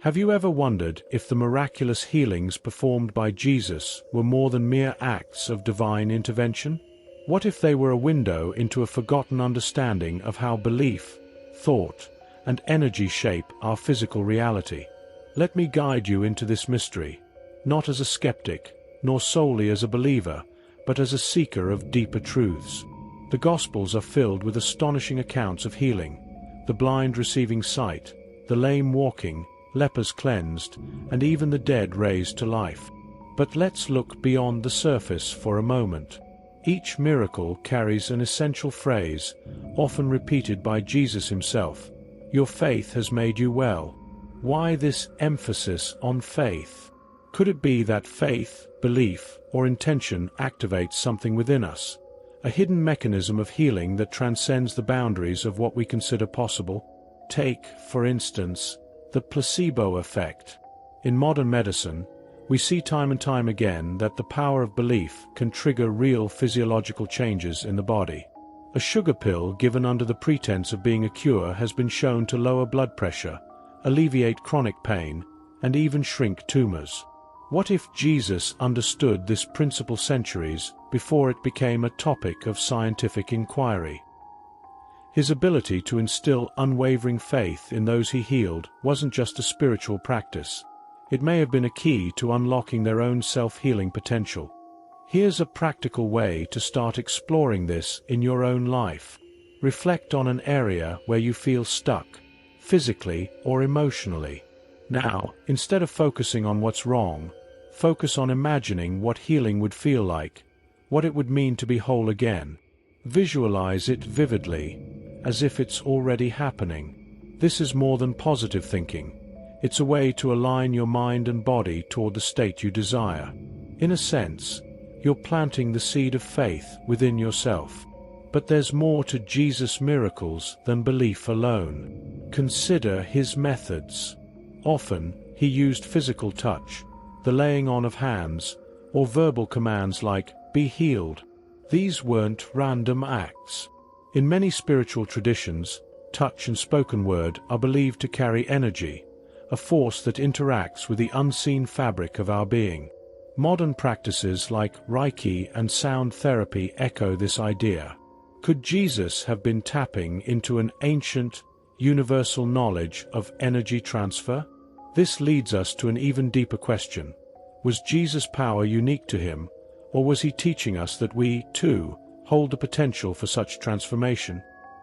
Have you ever wondered if the miraculous healings performed by Jesus were more than mere acts of divine intervention? What if they were a window into a forgotten understanding of how belief, thought, and energy shape our physical reality? Let me guide you into this mystery, not as a skeptic, nor solely as a believer, but as a seeker of deeper truths. The Gospels are filled with astonishing accounts of healing, the blind receiving sight, the lame walking, lepers cleansed, and even the dead raised to life. But let's look beyond the surface for a moment. Each miracle carries an essential phrase, often repeated by Jesus himself. Your faith has made you well. Why this emphasis on faith? Could it be that faith, belief, or intention activates something within us? A hidden mechanism of healing that transcends the boundaries of what we consider possible? Take, for instance, the placebo effect. In modern medicine, we see time and time again that the power of belief can trigger real physiological changes in the body. A sugar pill given under the pretense of being a cure has been shown to lower blood pressure, alleviate chronic pain, and even shrink tumors. What if Jesus understood this principle centuries before it became a topic of scientific inquiry? His ability to instill unwavering faith in those he healed wasn't just a spiritual practice. It may have been a key to unlocking their own self-healing potential. Here's a practical way to start exploring this in your own life. Reflect on an area where you feel stuck, physically or emotionally. Now, instead of focusing on what's wrong, focus on imagining what healing would feel like, what it would mean to be whole again. Visualize it vividly, as if it's already happening. This is more than positive thinking. It's a way to align your mind and body toward the state you desire. In a sense, you're planting the seed of faith within yourself. But there's more to Jesus' miracles than belief alone. Consider his methods. Often, he used physical touch, the laying on of hands, or verbal commands like, "Be healed." These weren't random acts. In many spiritual traditions, touch and spoken word are believed to carry energy, a force that interacts with the unseen fabric of our being. Modern practices like Reiki and sound therapy echo this idea. Could Jesus have been tapping into an ancient, universal knowledge of energy transfer? This leads us to an even deeper question. Was Jesus' power unique to him, or was he teaching us that we, too, hold the potential for such transformation?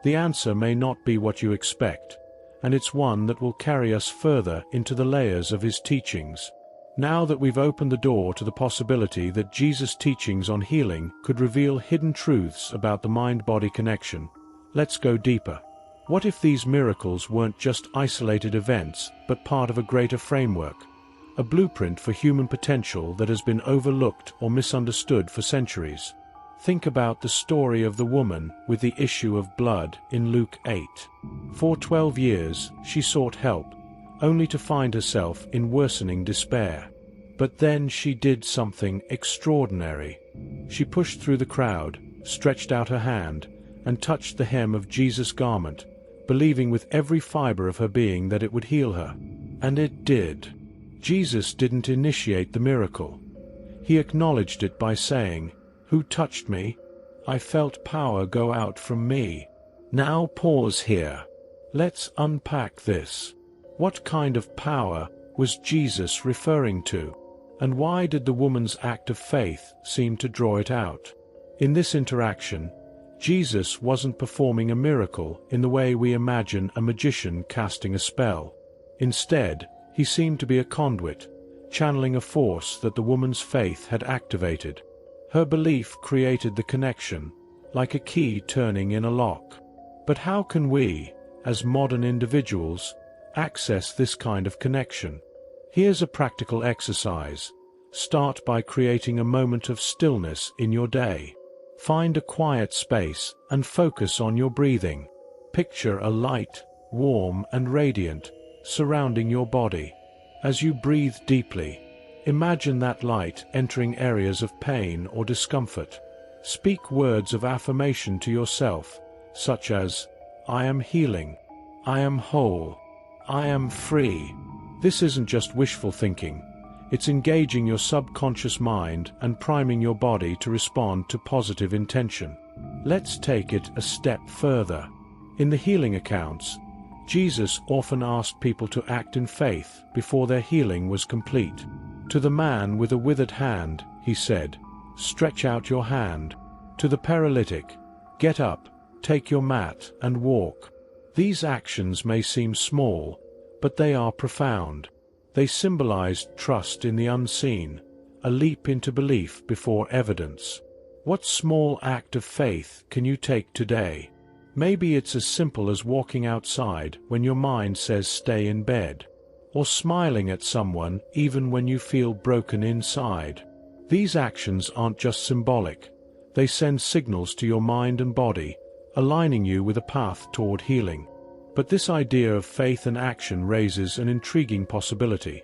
The answer may not be what you expect, and it's one that will carry us further into the layers of his teachings. Now that we've opened the door to the possibility that Jesus' teachings on healing could reveal hidden truths about the mind-body connection, let's go deeper. What if these miracles weren't just isolated events, but part of a greater framework? A blueprint for human potential that has been overlooked or misunderstood for centuries. Think about the story of the woman with the issue of blood in Luke 8. For 12 years, she sought help, only to find herself in worsening despair. But then she did something extraordinary. She pushed through the crowd, stretched out her hand, and touched the hem of Jesus' garment, believing with every fiber of her being that it would heal her. And it did. Jesus didn't initiate the miracle. He acknowledged it by saying, "Who touched me? I felt power go out from me." Now pause here. Let's unpack this. What kind of power was Jesus referring to? And why did the woman's act of faith seem to draw it out? In this interaction, Jesus wasn't performing a miracle in the way we imagine a magician casting a spell. Instead, he seemed to be a conduit, channeling a force that the woman's faith had activated. Her belief created the connection, like a key turning in a lock. But how can we, as modern individuals, access this kind of connection? Here's a practical exercise. Start by creating a moment of stillness in your day. Find a quiet space and focus on your breathing. Picture a light, warm and radiant, surrounding your body. As you breathe deeply, imagine that light entering areas of pain or discomfort. Speak words of affirmation to yourself, such as, "I am healing," "I am whole," "I am free." This isn't just wishful thinking. It's engaging your subconscious mind and priming your body to respond to positive intention. Let's take it a step further. In the healing accounts, Jesus often asked people to act in faith before their healing was complete. To the man with a withered hand, he said, "Stretch out your hand." To the paralytic, "Get up, take your mat and walk." These actions may seem small, but they are profound. They symbolized trust in the unseen, a leap into belief before evidence. What small act of faith can you take today? Maybe it's as simple as walking outside when your mind says stay in bed, or smiling at someone even when you feel broken inside. These actions aren't just symbolic. They send signals to your mind and body, aligning you with a path toward healing. But this idea of faith and action raises an intriguing possibility.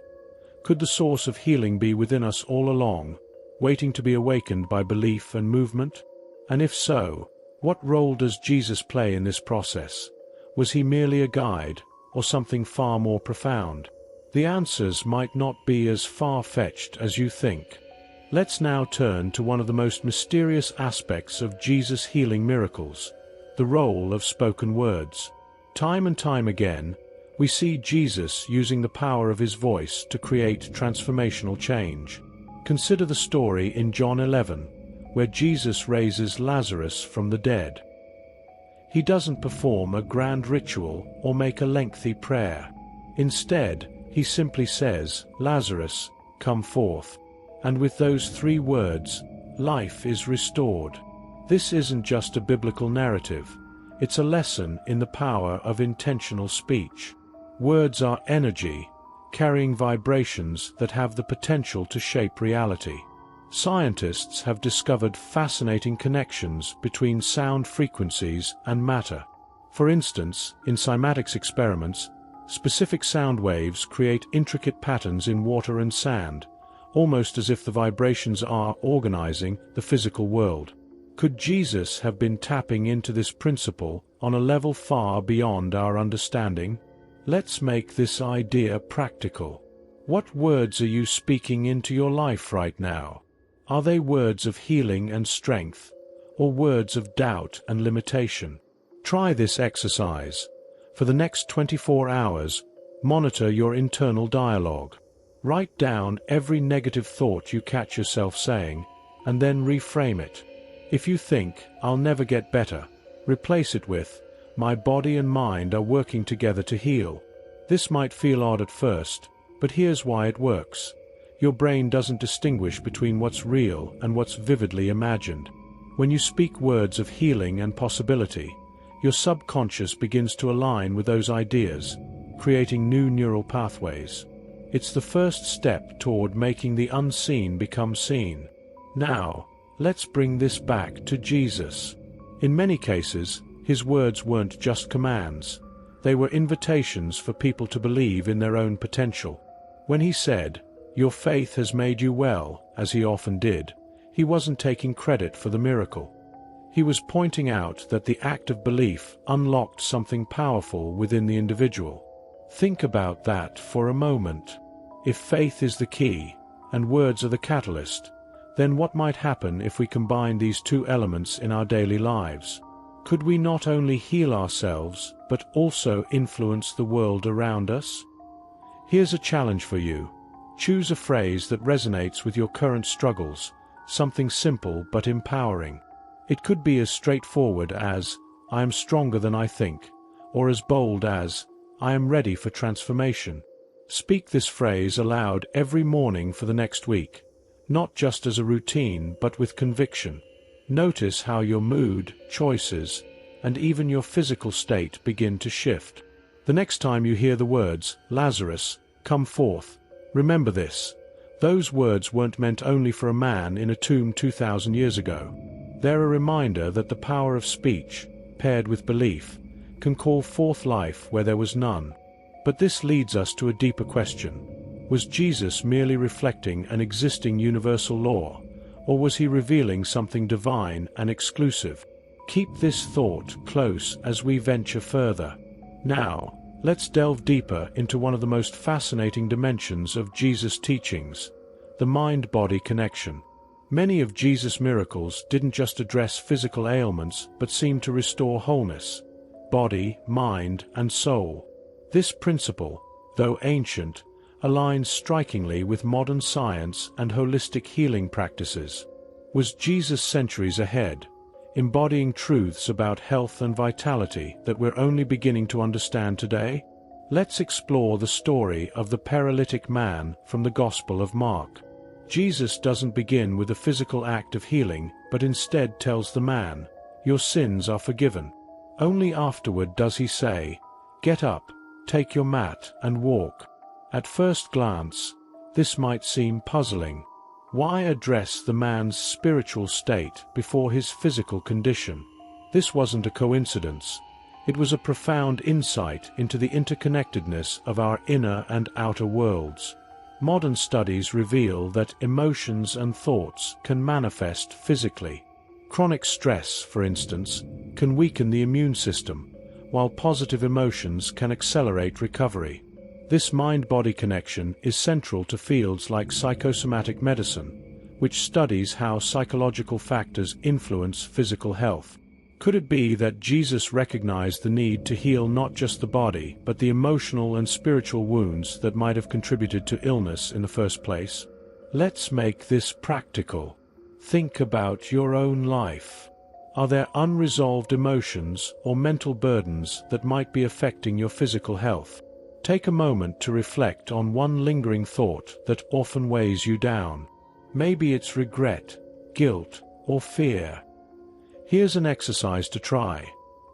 Could the source of healing be within us all along, waiting to be awakened by belief and movement? And if so, what role does Jesus play in this process? Was he merely a guide, or something far more profound? The answers might not be as far-fetched as you think. Let's now turn to one of the most mysterious aspects of Jesus' healing miracles, the role of spoken words. Time and time again, we see Jesus using the power of his voice to create transformational change. Consider the story in John 11, where Jesus raises Lazarus from the dead. He doesn't perform a grand ritual or make a lengthy prayer. Instead, he simply says, "Lazarus, come forth." And with those 3 words, life is restored. This isn't just a biblical narrative. It's a lesson in the power of intentional speech. Words are energy, carrying vibrations that have the potential to shape reality. Scientists have discovered fascinating connections between sound frequencies and matter. For instance, in cymatics experiments, specific sound waves create intricate patterns in water and sand, almost as if the vibrations are organizing the physical world. Could Jesus have been tapping into this principle on a level far beyond our understanding? Let's make this idea practical. What words are you speaking into your life right now? Are they words of healing and strength, or words of doubt and limitation? Try this exercise. For the next 24 hours, monitor your internal dialogue. Write down every negative thought you catch yourself saying, and then reframe it. If you think, "I'll never get better," replace it with, "My body and mind are working together to heal." This might feel odd at first, but here's why it works. Your brain doesn't distinguish between what's real and what's vividly imagined. When you speak words of healing and possibility, your subconscious begins to align with those ideas, creating new neural pathways. It's the first step toward making the unseen become seen. Now, let's bring this back to Jesus. In many cases, his words weren't just commands. They were invitations for people to believe in their own potential. When he said, "Your faith has made you well," as he often did, he wasn't taking credit for the miracle. He was pointing out that the act of belief unlocked something powerful within the individual. Think about that for a moment. If faith is the key, and words are the catalyst, then what might happen if we combine these 2 elements in our daily lives? Could we not only heal ourselves, but also influence the world around us? Here's a challenge for you. Choose a phrase that resonates with your current struggles, something simple but empowering. It could be as straightforward as, "I am stronger than I think," or as bold as, "I am ready for transformation." Speak this phrase aloud every morning for the next week, not just as a routine but with conviction. Notice how your mood, choices, and even your physical state begin to shift. The next time you hear the words, "Lazarus, come forth," remember this. Those words weren't meant only for a man in a tomb 2,000 years ago. They're a reminder that the power of speech, paired with belief, can call forth life where there was none. But this leads us to a deeper question. Was Jesus merely reflecting an existing universal law, or was he revealing something divine and exclusive? Keep this thought close as we venture further. Now, Let's delve deeper into one of the most fascinating dimensions of Jesus' teachings, the mind-body connection. Many of Jesus' miracles didn't just address physical ailments but seemed to restore wholeness, body, mind, and soul. This principle, though ancient, aligns strikingly with modern science and holistic healing practices. Was Jesus centuries ahead, embodying truths about health and vitality that we're only beginning to understand today? Let's explore the story of the paralytic man from the Gospel of Mark. Jesus doesn't begin with a physical act of healing, but instead tells the man, "Your sins are forgiven." Only afterward does he say, "Get up, take your mat, and walk." At first glance, this might seem puzzling. Why address the man's spiritual state before his physical condition? This wasn't a coincidence. It was a profound insight into the interconnectedness of our inner and outer worlds. Modern studies reveal that emotions and thoughts can manifest physically. Chronic stress, for instance, can weaken the immune system, while positive emotions can accelerate recovery. This mind-body connection is central to fields like psychosomatic medicine, which studies how psychological factors influence physical health. Could it be that Jesus recognized the need to heal not just the body, but the emotional and spiritual wounds that might have contributed to illness in the first place? Let's make this practical. Think about your own life. Are there unresolved emotions or mental burdens that might be affecting your physical health? Take a moment to reflect on one lingering thought that often weighs you down. Maybe it's regret, guilt, or fear. Here's an exercise to try.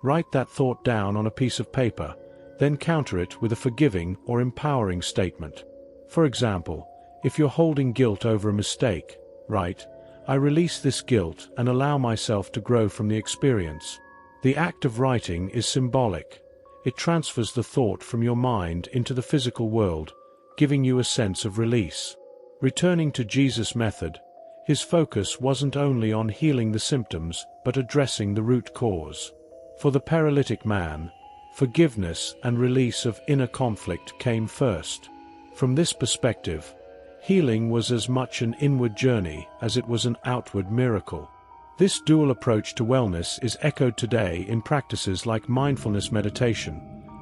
Write that thought down on a piece of paper, then counter it with a forgiving or empowering statement. For example, if you're holding guilt over a mistake, write, "I release this guilt and allow myself to grow from the experience." The act of writing is symbolic. It transfers the thought from your mind into the physical world, giving you a sense of release. Returning to Jesus' method, his focus wasn't only on healing the symptoms but addressing the root cause. For the paralytic man, forgiveness and release of inner conflict came first. From this perspective, healing was as much an inward journey as it was an outward miracle. This dual approach to wellness is echoed today in practices like mindfulness meditation,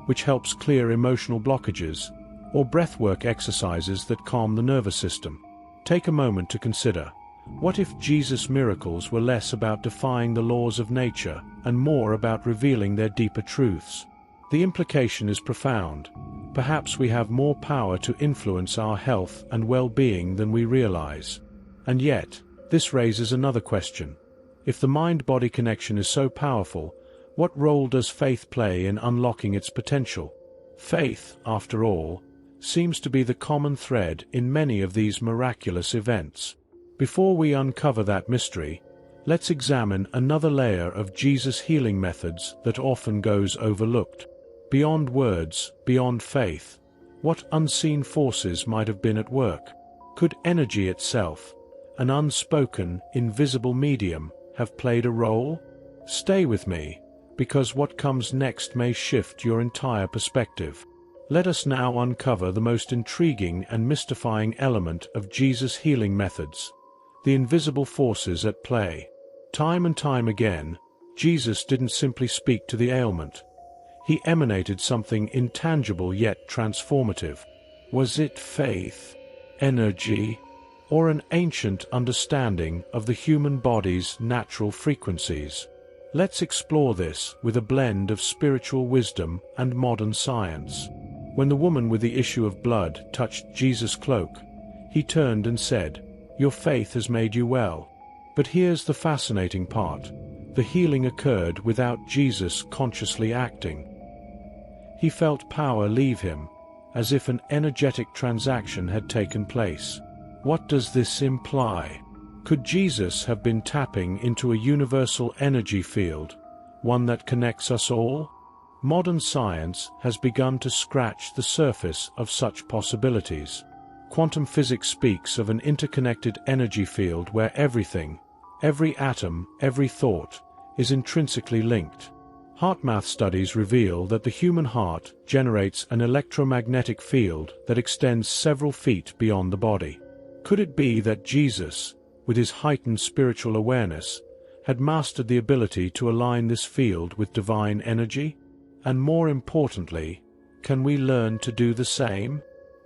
which helps clear emotional blockages, or breathwork exercises that calm the nervous system. Take a moment to consider, what if Jesus' miracles were less about defying the laws of nature and more about revealing their deeper truths? The implication is profound. Perhaps we have more power to influence our health and well-being than we realize. And yet, this raises another question. If the mind-body connection is so powerful, what role does faith play in unlocking its potential? Faith, after all, seems to be the common thread in many of these miraculous events. Before we uncover that mystery, let's examine another layer of Jesus' healing methods that often goes overlooked. Beyond words, beyond faith, what unseen forces might have been at work? Could energy itself, an unspoken, invisible medium, have played a role? Stay with me, because what comes next may shift your entire perspective. Let us now uncover the most intriguing and mystifying element of Jesus' healing methods: the invisible forces at play. Time and time again, Jesus didn't simply speak to the ailment. He emanated something intangible yet transformative. Was it faith, energy, or an ancient understanding of the human body's natural frequencies? Let's explore this with a blend of spiritual wisdom and modern science. When the woman with the issue of blood touched Jesus' cloak, he turned and said, "Your faith has made you well." But here's the fascinating part. The healing occurred without Jesus consciously acting. He felt power leave him, as if an energetic transaction had taken place. What does this imply? Could Jesus have been tapping into a universal energy field, one that connects us all? Modern science has begun to scratch the surface of such possibilities. Quantum physics speaks of an interconnected energy field where everything, every atom, every thought, is intrinsically linked. HeartMath studies reveal that the human heart generates an electromagnetic field that extends several feet beyond the body. Could it be that Jesus, with his heightened spiritual awareness, had mastered the ability to align this field with divine energy? And more importantly, can we learn to do the same?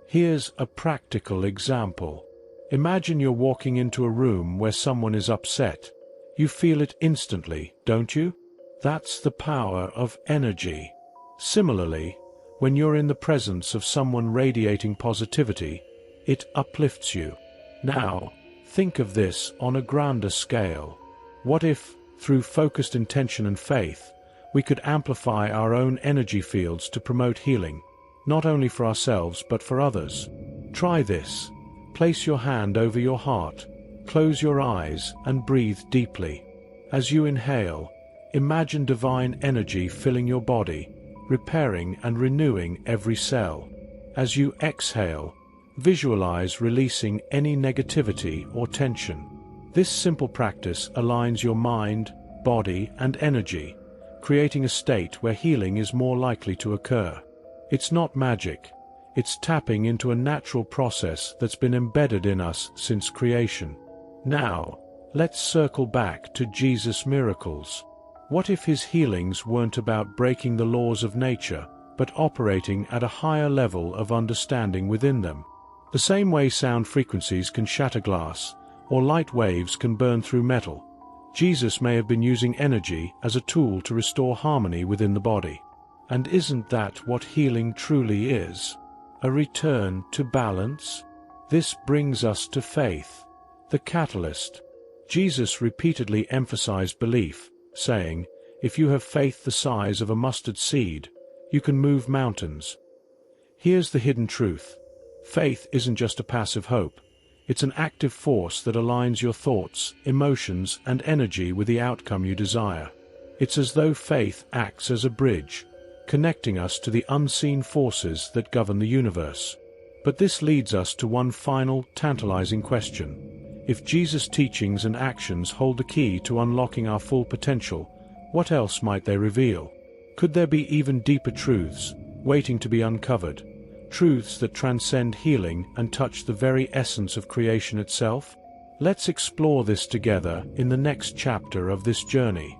Here's a practical example. Imagine you're walking into a room where someone is upset. You feel it instantly, don't you? That's the power of energy. Similarly, when you're in the presence of someone radiating positivity, it uplifts you. Now, think of this on a grander scale. What if, through focused intention and faith, we could amplify our own energy fields to promote healing, not only for ourselves but for others? Try this. Place your hand over your heart, close your eyes, and breathe deeply. As you inhale, imagine divine energy filling your body, repairing and renewing every cell. As you exhale, visualize releasing any negativity or tension. This simple practice aligns your mind, body, and energy, creating a state where healing is more likely to occur. It's not magic. It's tapping into a natural process that's been embedded in us since creation. Now, let's circle back to Jesus' miracles. What if his healings weren't about breaking the laws of nature, but operating at a higher level of understanding within them? The same way sound frequencies can shatter glass, or light waves can burn through metal, Jesus may have been using energy as a tool to restore harmony within the body. And isn't that what healing truly is? A return to balance? This brings us to faith, the catalyst. Jesus repeatedly emphasized belief, saying, "If you have faith the size of a mustard seed, you can move mountains." Here's the hidden truth. Faith isn't just a passive hope. It's an active force that aligns your thoughts, emotions, and energy with the outcome you desire. It's as though faith acts as a bridge, connecting us to the unseen forces that govern the universe. But this leads us to one final, tantalizing question. If Jesus' teachings and actions hold the key to unlocking our full potential, what else might they reveal? Could there be even deeper truths, waiting to be uncovered? Truths that transcend healing and touch the very essence of creation itself? Let's explore this together in the next chapter of this journey.